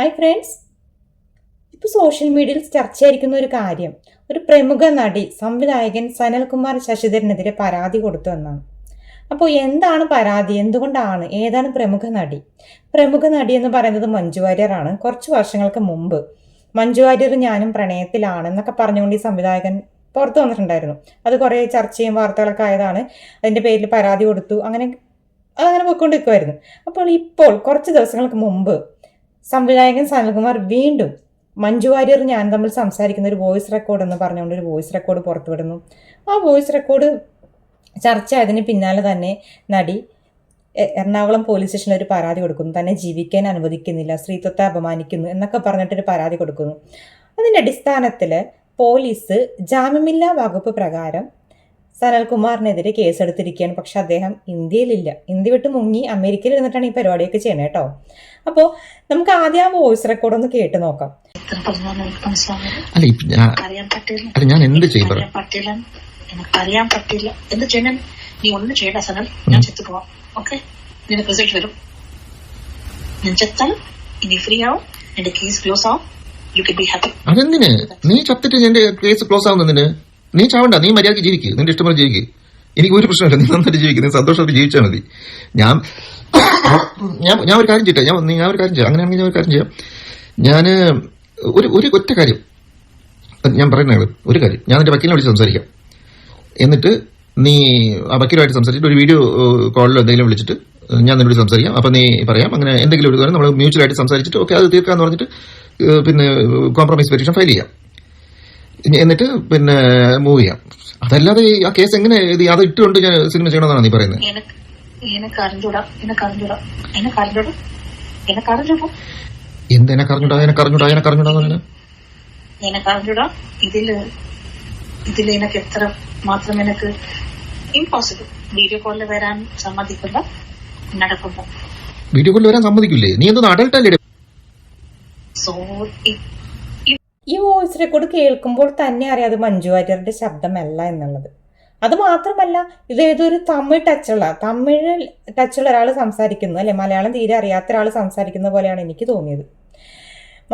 Hi friends, ഇപ്പോൾ social മീഡിയയിൽ ചർച്ചയായിരിക്കുന്ന ഒരു കാര്യം, ഒരു പ്രമുഖ നടി സംവിധായകൻ സനൽകുമാർ ശശിധരനെതിരെ പരാതി കൊടുത്തു എന്നാണ്. അപ്പോൾ എന്താണ് പരാതി, എന്തുകൊണ്ടാണ്, ഏതാണ് പ്രമുഖ നടി? പ്രമുഖ നടി എന്ന് പറയുന്നത് മഞ്ജു വാര്യറാണ്. കുറച്ച് വർഷങ്ങൾക്ക് മുമ്പ് മഞ്ജു വാര്യർ ഞാനും പ്രണയത്തിലാണ് എന്നൊക്കെ പറഞ്ഞുകൊണ്ട് ഈ സംവിധായകൻ പുറത്തു വന്നിട്ടുണ്ടായിരുന്നു. അത് കുറേ ചർച്ചയും വാർത്തകളൊക്കെ ആയതാണ്. അതിൻ്റെ പേരിൽ പരാതി കൊടുത്തു, അതങ്ങനെ പോയിക്കൊണ്ടിരിക്കുമായിരുന്നു. ഇപ്പോൾ കുറച്ച് ദിവസങ്ങൾക്ക് മുമ്പ് സംവിധായകൻ സനൽകുമാർ വീണ്ടും മഞ്ജു വാര്യർ ഞാൻ തമ്മിൽ സംസാരിക്കുന്ന ഒരു വോയിസ് റെക്കോർഡ് എന്ന് പറഞ്ഞുകൊണ്ട് ഒരു വോയിസ് റെക്കോർഡ് പുറത്തുവിടുന്നു. ആ വോയിസ് റെക്കോർഡ് ചർച്ച ആയതിന് പിന്നാലെ തന്നെ നടി എറണാകുളം പോലീസ് സ്റ്റേഷനിൽ ഒരു പരാതി കൊടുക്കുന്നു. തന്നെ ജീവിക്കാൻ അനുവദിക്കുന്നില്ല, സ്ത്രീത്വത്തെ അപമാനിക്കുന്നു എന്നൊക്കെ പറഞ്ഞിട്ടൊരു പരാതി കൊടുക്കുന്നു. അതിൻ്റെ അടിസ്ഥാനത്തിൽ പോലീസ് ജാമ്യമില്ലാ വകുപ്പ് പ്രകാരം സനൽകുമാറിനെതിരെ കേസെടുത്തിരിക്കുകയാണ്. പക്ഷെ അദ്ദേഹം ഇന്ത്യയിലില്ല, ഇന്ത്യ വിട്ട് മുങ്ങി അമേരിക്കയിൽ ഇരുന്നിട്ടാണ് ഈ പരിപാടിയൊക്കെ ചെയ്യണേ കേട്ടോ. അപ്പോൾ നമുക്ക് ആദ്യം ആ വോയിസ് റെക്കോർഡ് ഒന്ന് കേട്ട് നോക്കാം. ഞാൻ എന്ത് ചെയ്യും? അറിയാൻ പറ്റില്ല എന്ത് ചെയ്യണം. നീ ഒന്നും ചെയ്യണ്ട സനൽ, ഞാൻ ചെത്തു പോവാം. ഓക്കെ, നിനക്ക് റിസൾട്ട് വരും. ഞാൻ ചെത്താൽ ഇനി ഫ്രീ ആവും, എന്റെ കേസ് ക്ലോസ് ആവും. You can be happy. അതെന്തിന് നീ ചത്തിട്ട് എന്റെ കേസ് ക്ലോസ് ആവുന്നതിന്? നീ ചാവണ്ട, നീ മര്യാദയ്ക്ക് ജീവിക്കുക, നിന്റെ ഇഷ്ടംപോലെ ജീവിക്കുക. എനിക്ക് ഒരു പ്രശ്നമില്ല, നീ നന്നായിട്ട് ജീവിക്കുക, നീ സന്തോഷമായിട്ട് ജീവിച്ചാൽ മതി. ഞാൻ ഒരു കാര്യം ചെയ്യട്ടെ, ഞാൻ ഒരു കാര്യം ചെയ്യാം. അങ്ങനെയാണെങ്കിൽ ഞാൻ ഒരു കാര്യം ചെയ്യാം. ഞാൻ ഒരു ഒറ്റ കാര്യം ഞാൻ പറയുന്നത്, ഒരു കാര്യം ഞാൻ എന്റെ വക്കീലിനെ വിളിച്ച് സംസാരിക്കാം. എന്നിട്ട് നീ ആ വക്കീലുമായിട്ട് സംസാരിച്ചിട്ട് ഒരു വീഡിയോ കോളിലോ എന്തെങ്കിലും വിളിച്ചിട്ട് ഞാൻ നിന്നോട് സംസാരിക്കാം. അപ്പം നീ പറയാം, അങ്ങനെ എന്തെങ്കിലും ഒരു കാര്യം നമ്മൾ മ്യൂച്വലായിട്ട് സംസാരിച്ചിട്ട് ഓക്കെ അത് തീർക്കാന്ന് പറഞ്ഞിട്ട് പിന്നെ കോംപ്രമൈസ് പെറ്റീഷൻ ഫയൽ ചെയ്യാം. എന്നിട്ട് പിന്നെ മൂവ് ചെയ്യാം. അതല്ലാതെ ആ കേസ് എങ്ങനെ അത് ഇട്ടുകൊണ്ട് ഞാൻ സിനിമ ചെയ്യണമെന്നാണ് നീ പറയുന്നത്? എന്ത് എനക്കറിഞ്ഞൂടാ ഇതിൽ എനിക്ക് എത്ര മാത്രം എനിക്ക് ഇമ്പോസിബിൾ. വീഡിയോ കോളിൽ വരാൻ സമ്മതിക്കില്ല, നടക്കില്ല. വീഡിയോ കോളിൽ വരാൻ സമ്മതിക്കില്ലേ? നീ എന്തൊന്നും അഡൽട്ടല്ലേ? സോ ഈ വോയിസ് റെക്കോർഡ് കേൾക്കുമ്പോൾ തന്നെ അറിയാം അത് മഞ്ജു വാര്യരുടെ ശബ്ദമല്ല എന്നുള്ളത്. അത് മാത്രമല്ല, ഇത് ഏതൊരു തമിഴ് ടച്ചുള്ള ഒരാൾ സംസാരിക്കുന്നു, അല്ലെ, മലയാളം തീരെ അറിയാത്ത ഒരാൾ സംസാരിക്കുന്ന പോലെയാണ് എനിക്ക് തോന്നിയത്.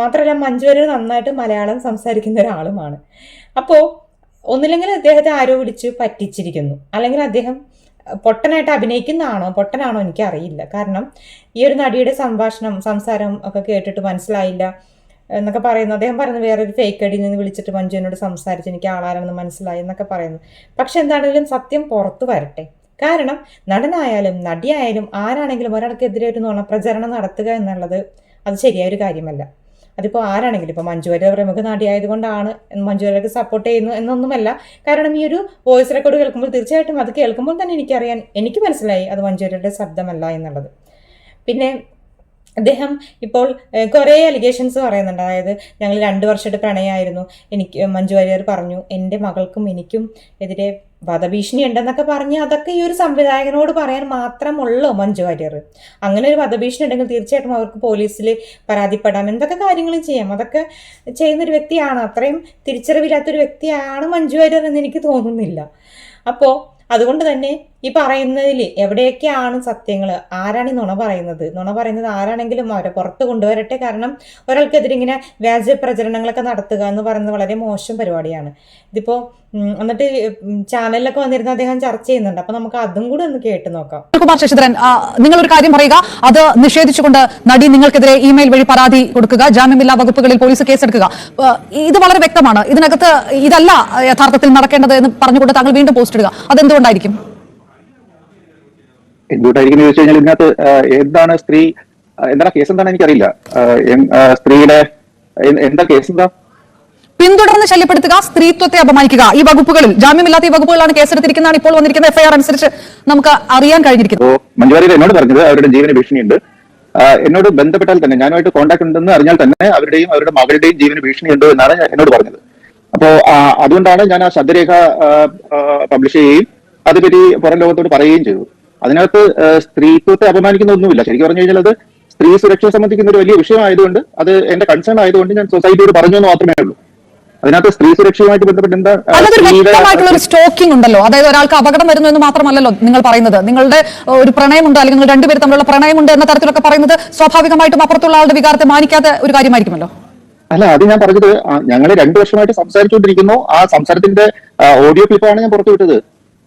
മാത്രമല്ല മഞ്ജു വാര്യർ നന്നായിട്ട് മലയാളം സംസാരിക്കുന്ന ഒരാളുമാണ്. അപ്പോൾ ഒന്നില്ലെങ്കിൽ അദ്ദേഹത്തെ ആരോ വിളിച്ച് പറ്റിച്ചിരിക്കുന്നു, അല്ലെങ്കിൽ അദ്ദേഹം പൊട്ടനായിട്ട് പൊട്ടനാണോ എനിക്കറിയില്ല. കാരണം ഈ ഒരു നടിയുടെ സംസാരം ഒക്കെ കേട്ടിട്ട് മനസ്സിലായില്ല എന്നൊക്കെ പറയുന്നു. അദ്ദേഹം പറയുന്നു വേറൊരു ഫേക്ക് ഐഡിയിൽ നിന്ന് വിളിച്ചിട്ട് മഞ്ജുവിനോട് സംസാരിച്ച് എനിക്ക് ആളാരാണെന്ന് മനസ്സിലായി എന്നൊക്കെ പറയുന്നു. പക്ഷെ എന്താണെങ്കിലും സത്യം പുറത്തു വരട്ടെ. കാരണം നടനായാലും നടിയായാലും ആരാണെങ്കിലും ഒരാൾക്കെതിരെ ഒരു നുണപ്രചരണം നടത്തുക എന്നുള്ളത് അത് ശരിയായൊരു കാര്യമല്ല. അതിപ്പോൾ ആരാണെങ്കിലും, ഇപ്പോൾ മഞ്ജു വാര്യർ പ്രമുഖ നടിയായതുകൊണ്ടാണ് മഞ്ജു വാര്യർക്ക് സപ്പോർട്ട് ചെയ്യുന്നു എന്നൊന്നുമല്ല. കാരണം ഈ ഒരു വോയിസ് റെക്കോർഡ് കേൾക്കുമ്പോൾ തീർച്ചയായിട്ടും അത് കേൾക്കുമ്പോൾ തന്നെ എനിക്ക് മനസ്സിലായി അത് മഞ്ജു വാര്യരുടെ ശബ്ദമല്ല എന്നുള്ളത്. പിന്നെ അദ്ദേഹം ഇപ്പോൾ കുറേ അലിഗേഷൻസ് പറയുന്നുണ്ട്. അതായത് ഞങ്ങൾ 2 വർഷമായിട്ട് പ്രണയമായിരുന്നു, മഞ്ജു വാര്യർ പറഞ്ഞു എൻ്റെ മകൾക്കും എനിക്കും എതിരെ വധഭീഷണി ഉണ്ടെന്നൊക്കെ പറഞ്ഞ് അതൊക്കെ ഈ ഒരു സംവിധായകനോട് പറയാൻ മാത്രമുള്ളൂ മഞ്ജു വാര്യർ. അങ്ങനെ ഒരു വധഭീഷണി ഉണ്ടെങ്കിൽ തീർച്ചയായിട്ടും അവർക്ക് പോലീസിൽ പരാതിപ്പെടാം, എന്തൊക്കെ കാര്യങ്ങളും ചെയ്യാം. അതൊക്കെ ചെയ്യുന്നൊരു വ്യക്തിയാണ്, അത്രയും തിരിച്ചറിവില്ലാത്തൊരു വ്യക്തിയാണ് മഞ്ജു വാര്യർ എന്ന് എനിക്ക് തോന്നുന്നില്ല. അപ്പോൾ അതുകൊണ്ട് തന്നെ ഈ പറയുന്നതിൽ എവിടെയൊക്കെയാണ് സത്യങ്ങൾ, ആരാണ് ഈ നുണ പറയുന്നത് ആരാണെങ്കിലും അവരെ പുറത്ത് കൊണ്ടുവരട്ടെ. കാരണം ഒരാൾക്കെതിരെ ഇങ്ങനെ വ്യാജ പ്രചരണങ്ങളൊക്കെ നടത്തുക എന്ന് പറയുന്നത് വളരെ മോശം പരിപാടിയാണ്. ഇതിപ്പോൾ എന്നിട്ട് ചാനലിലൊക്കെ വന്നിരുന്ന അദ്ദേഹം ചർച്ച ചെയ്യുന്നുണ്ട്. അപ്പൊ നമുക്ക് അതും കൂടെ ഒന്ന് കേട്ട് നോക്കാം. കുമാർ ശശിധരൻ, നിങ്ങളൊരു കാര്യം പറയുക, അത് നിഷേധിച്ചുകൊണ്ട് നടി നിങ്ങൾക്കെതിരെ ഇമെയിൽ വഴി പരാതി കൊടുക്കുക, ജാമ്യമില്ലാ വകുപ്പുകളിൽ പോലീസ് കേസെടുക്കുക, ഇത് വളരെ വ്യക്തമാണ്. ഇതിനകത്ത് ഇതല്ല യഥാർത്ഥത്തിൽ നടക്കേണ്ടത് എന്ന് പറഞ്ഞുകൊണ്ട് താങ്കൾ വീണ്ടും പോസ്റ്റ് ഇടുക, അതെന്തുകൊണ്ടായിരിക്കും? എന്തുകൊണ്ടായിരിക്കും ചോദിച്ചു കഴിഞ്ഞാൽ ഇതിനകത്ത് എന്താണ് കേസ് എന്താണെന്ന് എനിക്കറിയില്ല. സ്ത്രീയുടെ എന്താ കേസ്? എന്താ പിന്തുടർന്ന് ശല്യപ്പെടുത്തുക, സ്ത്രീത്വത്തെ അപമാനിക്കുക, ഈ വകുപ്പുകളിൽ ജാമ്യമില്ലാത്ത ഈ വകുപ്പുകളാണ് കേസെടുത്തിരിക്കുന്നതാണ് ഇപ്പോൾ വന്നിരിക്കുന്ന എഫ്ഐആർ അനുസരിച്ച് നമുക്ക് അറിയാൻ കഴിഞ്ഞിരിക്കുന്നു. മഞ്ജു വാര്യർ എന്നോട് പറഞ്ഞത് അവരുടെ ജീവന് ഭീഷണിയുണ്ട്. എന്നോട് ബന്ധപ്പെട്ടാൽ തന്നെ, ഞാനുമായിട്ട് കോൺടാക്ട് ഉണ്ടെന്ന് അറിഞ്ഞാൽ തന്നെ അവരുടെയും അവരുടെ മകളുടെയും ജീവന് ഭീഷണിയുണ്ട് എന്നാണ് എന്നോട് പറഞ്ഞത്. അപ്പോ അതുകൊണ്ടാണ് ഞാൻ ആ ശബ്ദരേഖ പബ്ലിഷ് ചെയ്യുകയും അതുപറ്റി പുറം ലോകത്തോട് പറയുകയും ചെയ്തു. അതിനകത്ത് സ്ത്രീത്വത്തെ അപമാനിക്കുന്ന ഒന്നുമില്ല. ശരിക്കും പറഞ്ഞു കഴിഞ്ഞാൽ അത് സ്ത്രീ സുരക്ഷയെ സംബന്ധിക്കുന്ന ഒരു വലിയ വിഷയമായതുകൊണ്ട്, അത് എന്റെ കൺസേൺ ആയതുകൊണ്ട് ഞാൻ സൊസൈറ്റിയോട് പറഞ്ഞു എന്ന് മാത്രമേ ഉള്ളൂ. അതിനകത്ത് സ്ത്രീ സുരക്ഷയുമായിട്ട് ബന്ധപ്പെട്ട് എന്താ അതൊരു വ്യക്തമായിട്ടുള്ള ഒരു സ്റ്റോക്കിംഗ് ഉണ്ടല്ലോ. അതായത് ഒരാൾക്ക് അപകടം വരുന്നു എന്ന് മാത്രമല്ലല്ലോ നിങ്ങൾ പറയുന്നത്. നിങ്ങളുടെ ഒരു പ്രണയമുണ്ട്, അല്ലെങ്കിൽ നിങ്ങൾ രണ്ടുപേരും തമ്മിലുള്ള പ്രണയമുണ്ട് എന്ന തരത്തിലൊക്കെ പറയുന്നത് സ്വാഭാവികമായിട്ടും അപ്പുറത്തുള്ള ആളുടെ വികാരത്തെ മാനിക്കാത്ത ഒരു കാര്യമായിരിക്കുമല്ലോ. അല്ല, അത് ഞാൻ പറഞ്ഞത് ഞങ്ങൾ 2 വർഷമായിട്ട് സംസാരിച്ചുകൊണ്ടിരിക്കുന്നു. ആ സംസാരത്തിന്റെ ഓഡിയോ ക്ലിപ്പാണ് ഞാൻ പുറത്തുവിട്ടത്.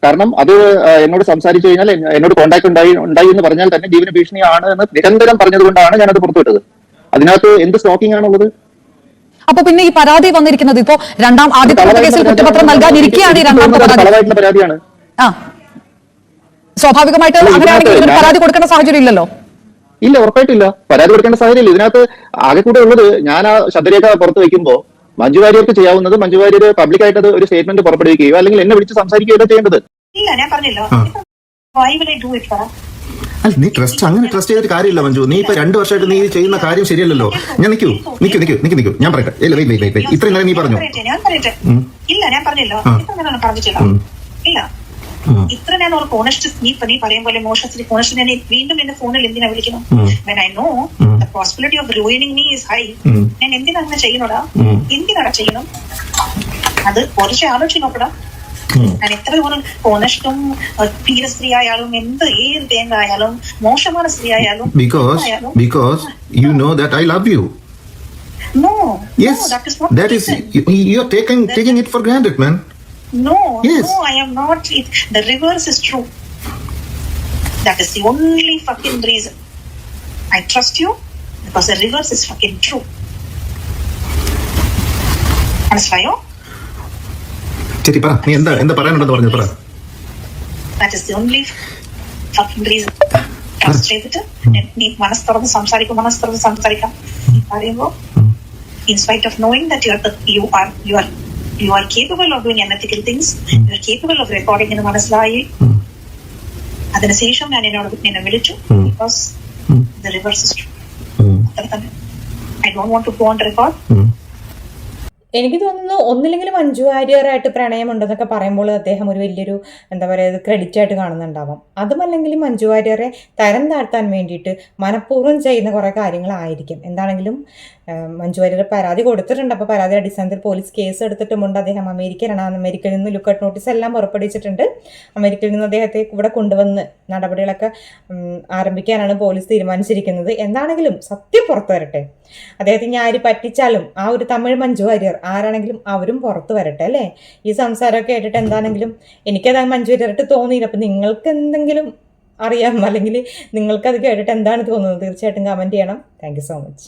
കാരണം അത് എന്നോട് സംസാരിച്ചു കഴിഞ്ഞാൽ എന്നോട് കോൺടാക്ട് ഉണ്ടായി എന്ന് പറഞ്ഞാൽ തന്നെ ജീവന ഭീഷണിയാണ് എന്ന് നിരന്തരം പറഞ്ഞതുകൊണ്ടാണ് ഞാനത് പുറത്തുവിട്ടത്. അതിനകത്ത് എന്ത് സ്റ്റോക്കിംഗ് ആണുള്ളത്? അപ്പൊ പിന്നെ ഈ പരാതി വന്നിരിക്കുന്നത് ഇപ്പോ ആദ്യത്തെ കേസിൽ കുറ്റപത്രം നൽകാനിരിക്കുകയാണ് ഈ രണ്ടാമത്തെ പരാതിയാണ്. സ്വാഭാവികമായിട്ട് അങ്ങനെയാണെങ്കിൽ ഇതിന് പരാതി കൊടുക്കേണ്ട സാഹചര്യം ഇല്ലല്ലോ. ഇല്ല, ഉറപ്പായിട്ടില്ല, പരാതി കൊടുക്കേണ്ട സാഹചര്യം ഇല്ല. ഇതിനകത്ത് ആകെ കൂടെ ഉള്ളത് ഞാൻ ആ ശബ്ദരേഖ പുറത്ത് വെക്കുമ്പോ മഞ്ജു വാര്യർക്ക് ചെയ്യാവുന്നത് മഞ്ജു വാര്യർ പബ്ലിക്കായിട്ട് അത് ഒരു സ്റ്റേറ്റ്മെന്റ് പുറപ്പെടുവിക്കുകയോ അല്ലെങ്കിൽ എന്നെ വിളിച്ച് സംസാരിക്കുകയോ ചെയ്യേണ്ടത്. ഇല്ല, ഞാൻ പറഞ്ഞല്ലോ. Why will I do it, പറ? അല്ല, നീ അങ്ങനെ ട്രസ്റ്റ് ചെയ്തിട്ട് കാര്യമില്ല മഞ്ജു. നീ ഇപ്പൊ 2 വർഷമായിട്ട് നീ ചെയ്യുന്ന കാര്യം ശരിയല്ലല്ലോ. ഞാൻ നിൽക്കൂ, ഞാൻ പറയട്ടെ. ഇത്രയും നേരം നീ പറഞ്ഞു. ഞാൻ പറയട്ടെ. ഇല്ല, ഞാൻ പറഞ്ഞല്ലോ. പറഞ്ഞിട്ടില്ല. ഇല്ല, ഇത്ര ഞാൻ ഓർക്ക് ഓണസ്റ്റ്. നീ പറയും പോലെ മോശത്തിൽ ഓണസ്റ്റ് ഞാൻ വീണ്ടും എന്റെ ഫോണിൽ എന്തിനാ വിളിക്കണം? When I know the possibility of ruining me is high, ഞാൻ എന്തിനാ അങ്ങനെ ചെയ്യുന്നടാ? എന്തിനാടാ ചെയ്യണം? അത് കുറച്ച് ആലോചിച്ച് നോക്കടാ. ഞാൻ എത്ര ദൂരം ഓണസ്റ്റും തീര സ്ത്രീ ആയാലും ഏത് തേങ്ങ ആയാലും മോശமான സ്ത്രീ ആയാലും because you know that I love you. No, yes, no, that is not that is you are taking it for granted, man. No, yes. No, I am not. The reverse is true. That is the only fucking reason I trust you, because the reverse is fucking true. മനസ്സിലായോ? ശരി, പറ. നീ എന്താ പറയാനുണ്ടെന്ന് പറഞ്ഞു, പറ. That is the only fucking reason. Trust ചെയ്തിട്ട് നീ മനസ്സ് തുറന്ന് സംസാരിക്കാം. പറയുമ്പോ in spite of knowing that you are capable of doing unethical things, you are capable of recording എന്ന് മനസ്സിലായി. അതിനുശേഷം ഞാൻ നിന്നെ വിളിച്ചു, because the reverse is true. I don't want to go on record. എനിക്ക് തോന്നുന്നു ഒന്നില്ലെങ്കിലും മഞ്ജു വാര്യറായിട്ട് പ്രണയമുണ്ടെന്നൊക്കെ പറയുമ്പോൾ അദ്ദേഹം ഒരു വലിയൊരു എന്താ പറയുക ക്രെഡിറ്റ് ആയിട്ട് കാണുന്നുണ്ടാവാം. അതുമല്ലെങ്കിൽ മഞ്ജു വാര്യറെ തരം താഴ്ത്താൻ വേണ്ടിയിട്ട് മനഃപൂർവ്വം ചെയ്യുന്ന കുറേ കാര്യങ്ങളായിരിക്കും. എന്താണെങ്കിലും മഞ്ജു വാര്യർ പരാതി കൊടുത്തിട്ടുണ്ട്. അപ്പോൾ പരാതിയുടെ അടിസ്ഥാനത്തിൽ പോലീസ് കേസ് എടുത്തിട്ടുമുണ്ട്. അദ്ദേഹം അമേരിക്കയിൽ നിന്ന് ലുക്കൌട്ട് നോട്ടീസ് എല്ലാം പുറപ്പെടുവിച്ചിട്ടുണ്ട്. അമേരിക്കയിൽ നിന്ന് അദ്ദേഹത്തെ ഇവിടെ കൊണ്ടുവന്ന് നടപടികളൊക്കെ ആരംഭിക്കാനാണ് പോലീസ് തീരുമാനിച്ചിരിക്കുന്നത്. എന്താണെങ്കിലും സത്യം പുറത്തു വരട്ടെ. അദ്ദേഹത്തെ ഞാൻ ആര് പറ്റിച്ചാലും ആ ഒരു തമിഴ് മഞ്ജു വാര്യർ ആരാണെങ്കിലും അവരും പുറത്ത് വരട്ടെ അല്ലേ. ഈ സംസാരമൊക്കെ കേട്ടിട്ട് എന്താണെങ്കിലും എനിക്കത് മഞ്ജു വാര്യറായിട്ട് തോന്നിയില്ല. അപ്പം നിങ്ങൾക്ക് എന്തെങ്കിലും അറിയാം, അല്ലെങ്കിൽ നിങ്ങൾക്കത് കേട്ടിട്ട് എന്താണ് തോന്നുന്നത്? തീർച്ചയായിട്ടും കമൻറ്റ് ചെയ്യണം. Thank you so much.